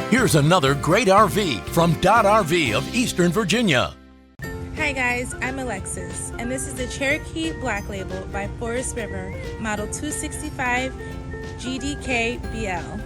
Here's another great RV from Dodd RV of Eastern Virginia. Hi guys, I'm Alexis, and this is the Cherokee Black Label by Forest River, model 265 GDKBL.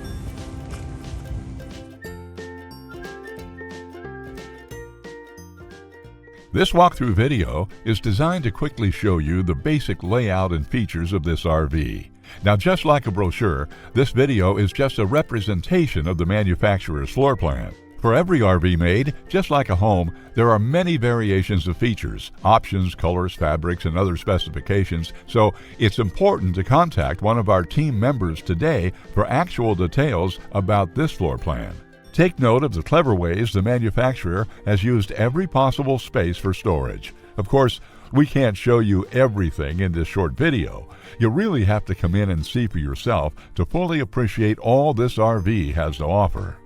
This walkthrough video is designed to quickly show you the basic layout and features of this RV. Now, just like a brochure, this video is just a representation of the manufacturer's floor plan. For every RV made, just like a home, there are many variations of features, options, colors, fabrics, and other specifications, so it's important to contact one of our team members today for actual details about this floor plan. Take note of the clever ways the manufacturer has used every possible space for storage. Of course, we can't show you everything in this short video. You really have to come in and see for yourself to fully appreciate all this RV has to offer.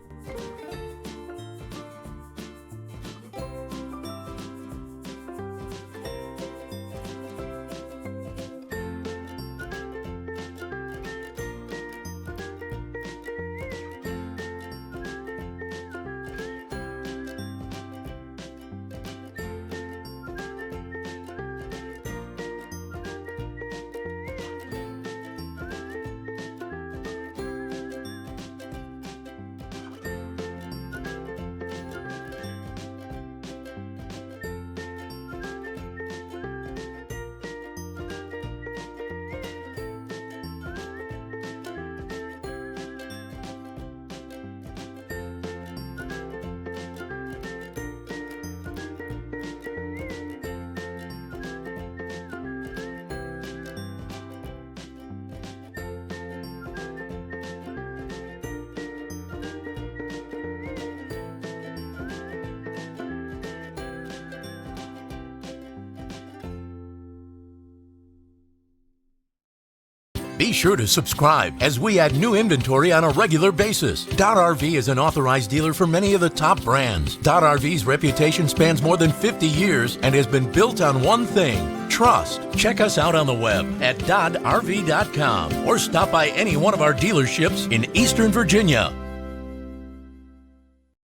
Be sure to subscribe as we add new inventory on a regular basis. Dodd RV is an authorized dealer for many of the top brands. Dodd RV's reputation spans more than 50 years and has been built on one thing: trust. Check us out on the web at doddrv.com or stop by any one of our dealerships in Eastern Virginia.